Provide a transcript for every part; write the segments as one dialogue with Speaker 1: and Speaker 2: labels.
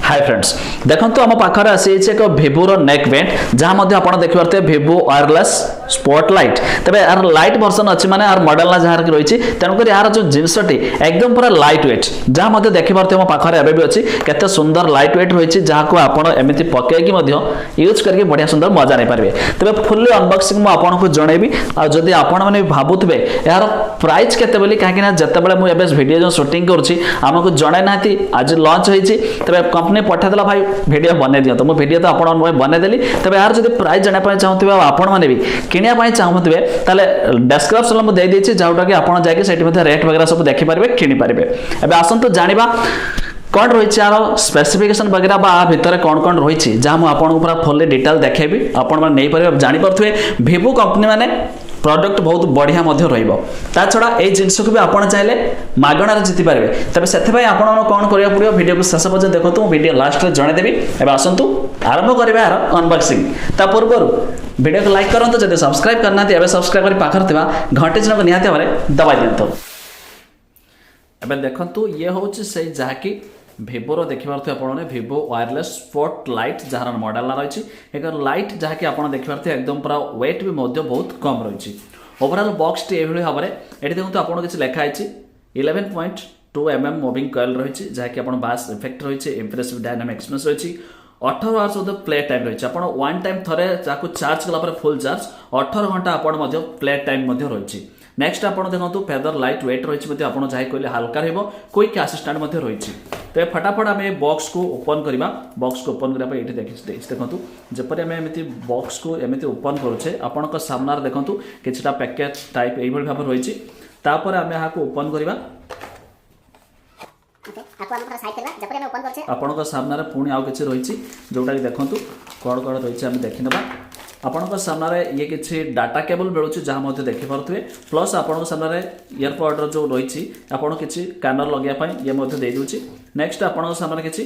Speaker 1: Hi friends देखो आम पाखे आसी एक Vivo नेक बैंड जहाँ आप देखिए Vivo वायरलेस स्पॉटलाइट तेज यार लाइट वर्जन अच्छी माने यार मॉडल ना जहाँ रही तेणुक यार जो जिनसटी एकदम पूरा लाइट वेट जहाँ देखिए मो पाखे एवं भी अच्छी केते सुंदर लाइट वेट रही जहाँ को आपमती पकईकि यूज करके बढ़िया सुंदर मजा नहीं पारे तेज फुल्ली अनबॉक्सिंग मुझे आपको जनइबी आदि आपने भावुवे यार प्राइस केते बोली कहीं जितेबाला मुझे वीडियो जो शूटिंग करुँच जन ना आज लॉन्च होती तेज कंपनी पठाइला भाई वीडियो बन दिखाँ मो वीडियो तो आप बनईदेली तेज यार जब प्राइस जानापी चाहूथे आपण मैंने भी किणापी चाहूथे डेस्क्रिप्शन मुझे देदेची जोटा कि आप जाकि रेट वगैरह सब देखिपारे किपारे एवं आसतु जाना कौन रही यार स्पेसिफिकेशन वगैरह भितर कौन कौन रही जहाँ मुझे पूरा फुल्ली डिटेल देखेबी आपरे जापे Vivo कंपनी मैंने प्रोडक्ट बहुत बढ़िया ता छड़ा ये जिनस को भी आप चाहिए मागणार जीतिपारे तेज से आपन कौन करा पड़ो वीडियो को शेष पर्यटन देखो वीडियो लास्ट में जनईदेवी एवं आसतु आरंभ करा यार अनबॉक्सिंग ता पूर्व वीडियो को लाइक करूँ जब सब्सक्राइब करना एवं सब्सक्राइब कर पाखर घंटे चिन्ह को निहाती भाव दबाई दिखाँ एवं देखु ये हूँ से जहाँकि Vivo देखिपे आपने Vivo wireless spotlight jar model रही एक लाइट जहाँकि आप देखिपे एकदम पूरा वेट भी बहुत कम रही ओवरऑल बॉक्स टी भाव में ये देखो आपको किसी लिखाई 11.2 mm मूविंग कॉइल रही जहाँकि आप बास इफेक्ट रही इम्प्रेसिव डायनामिक एक्सपीरियंस रही 18 आवर्स प्ले टाइम रही आप वन टाइम थे चार्ज कला फुल चार्ज 18 घंटा आप प्ले टाइम रही नेक्स्ट आप देखो फेदर लाइट वेट रही आप जहाँ कहले हल्का क्विक असिस्टेंट रही तो फटाफट आम बॉक्स को ओपन करवा बॉक्स को ओपन करने ये देखो जपरी आम एमती बॉक्स को एमती ओपन करुचे आपण सामना देखो किसी पैकेट टाइप यही भाव रही आम यहाँ ओपन करवा आपण सामने पुणी आउ कि रही जोटा कि देखो कौन कौन रही आम देखने आपण सामने ये किसी डाटा केबल मिलूँ जहाँ देखिपे प्लस आपण सामने इयरपड जो रही आपड़ किसी कानर लगे ये देदे नेक्स्ट आपण सामने किसी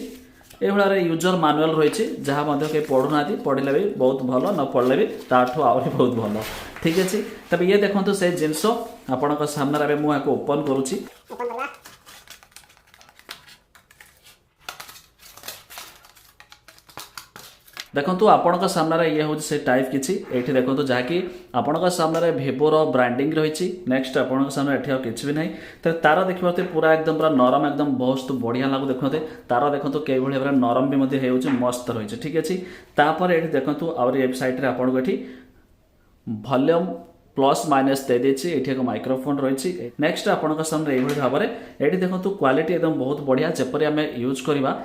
Speaker 1: ये यूजर मानुआल रही जहाँ कहीं पढ़ुना पढ़ले भी बहुत भल न पढ़ले भी ताठू आहरी बहुत भल ठीक अच्छे तब ये देखो से जिनस आपण सामने मुझे ओपन करुँची देखो आपण सामने ये हूँ से टाइप किसी ये देखो जहाँकि आपण सामने Vivo ब्रांडिंग रही नेक्स्ट आपण सामने ये किसी भी ना तो तार देखते पूरा एकदम पूरा नरम एकदम बहुत बढ़िया लगू देखते तार देखो कई भाई नरम भी मस्त रही ठीक अच्छे तापर ये देखो आउरी साइड में आपको ये वॉल्यूम प्लस माइनस दे देछि एठी एक माइक्रोफोन रही नेक्स्ट आपण सामने ये भाव में ये देखो क्वालिटी एकदम बहुत बढ़िया जपरी आम यूज करवा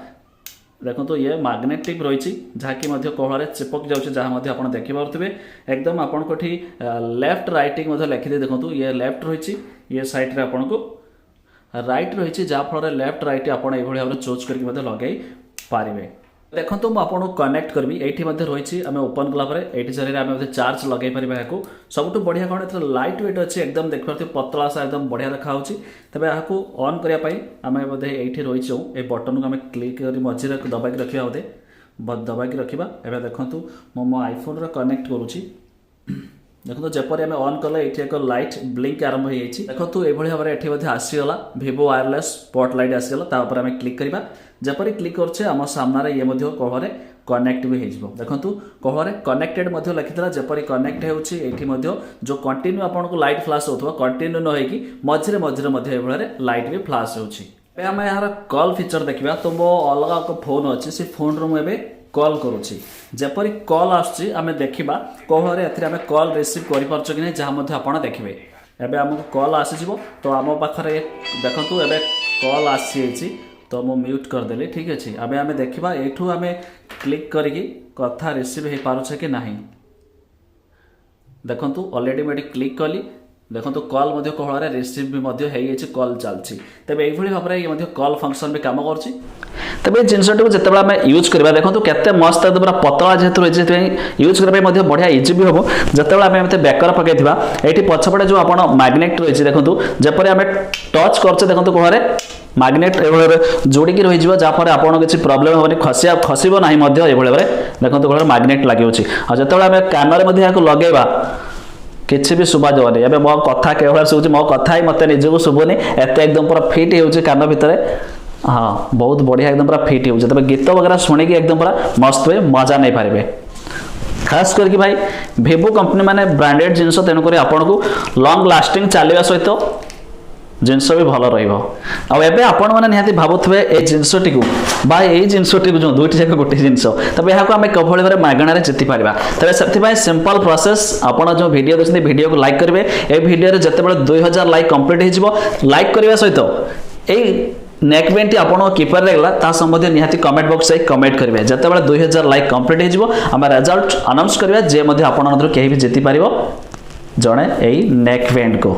Speaker 1: देखो तो ये मैग्नेटिक रही जहाँकि कोहल चिपक जाऊँच जहाँ आप देखिपे एकदम आपको लेफ्ट राइटिंग लिखिदे देखो ये लेफ्ट रही ये साइड रे आपको राइट रही जहाँफल लेफ्ट राइट आपड़ ये भाव चूज करके लगे पारे देखो तो मुझे कनेक्ट करी ये रही आम ओपन कलापर ये जरिए आम चार्ज लगे पारे यहाँ सबुठ बढ़िया कौन ए लाइट वेट अच्छी एकदम देखिए पतला सा एकदम बढ़िया देखा तेज यहाँ ऑन करने आम बोधे ये रही ये बटन को आम क्लिक कर मझे दबाई रखा बोधे दबाई रखा एवं देखूँ मो आईफोन कनेक्ट करुँची देखो जपरी आम ऑन कले ये एक लाइट ब्लिंक आरंभ हो देखो ये भाव में ये आसीगला Vivo वायरलेस स्पॉटलाइट आसीगला आम क्लिक करवा जपरी क्लिक करछे आम सामने ये कहले कनेक्ट भी हो देखो कहले कनेक्टेड लिखी जपरी कनेक्ट होती जो कंटिन्यू आपको लाइट फ्लाश हो कंटिन्यू न होगी मझे मझे ये लाइट भी फ्लाश होती आम यार कॉल फीचर देखा तो मो अलग एक फोन अच्छे से फोन रू मुझे कॉल करुँची जपरी कॉल आम देखा कहले आम कॉल रिसीव कर नहीं जहाँ आप देखिए एवं आमको कॉल आसीज तो आम पाखे देखु एवं कॉल आसी तो मु म्यूट करदेली ठीक अच्छे आम आम देखा यू आम क्लिक करके कथा रिसीव हो पारे कि नहीं देखु ऑलरेडी मुझे क्लिक कली देखो कॉल कहल रिसीव भी कॉल चलती तेज ये भाव में ये कॉल फंक्शन भी कम कर तेज ये जिनसटी जिते आम यूज करवा देखो केते मस्त पूरा पतला जेहतु रही यूज करने बढ़िया इजी भी हम जिते आम बेकर पकई ये पछपटे जो आप मैग्नेट रही देखो जपरी आम टच कर देखो कहले मैग्नेट जोड़िकी रही जहाँफल आपको किसी प्रोब्लेम हेनी खसब ना ये भाव में देखो कहले मैग्नेट लगे जो आम कानर लगेगा किसी भी शुभा जानी एवं मो कथा केवल शुभुची मो कथा ही मत निजक शुभुनी एत एकदम पूरा फिट हो कान भितर हाँ बहुत बढ़िया एकदम पूरा फिट हो तब गीत वगैरह शुणी एकदम पूरा मस्त हुए मजा नहीं पारे खास करके भाई Vivo कंपनी माने ब्रांडेड जिनस तेणुक आपन को लॉन्ग लास्टिंग चलवा सहित जिनस भी भल रहा आपण मैंने निहाती भावुवे ए जिनसटी को बा ये जिनसटी को जो दुईटी जाक गोटे जिनस तब यह आम कभली भाव मागणार जीति पार तेज से सिंपल प्रोसेस आपड़ जो वीडियो देखते वीडियो को लाइक करेंगे ए वीडियो जिते 2000 लाइक कंप्लीट हो लाइक करने सहित ए नेकबैंड टी आपन किपर लगला ता संबंधी निहाती कमेंट बॉक्स से कमेंट करेंगे जिते 2000 लाइक कंप्लीट हो आम रिजल्ट अनाउंस करेंगे जे आपन कहीं भी जीति पार जड़े यही नेकबैंड को।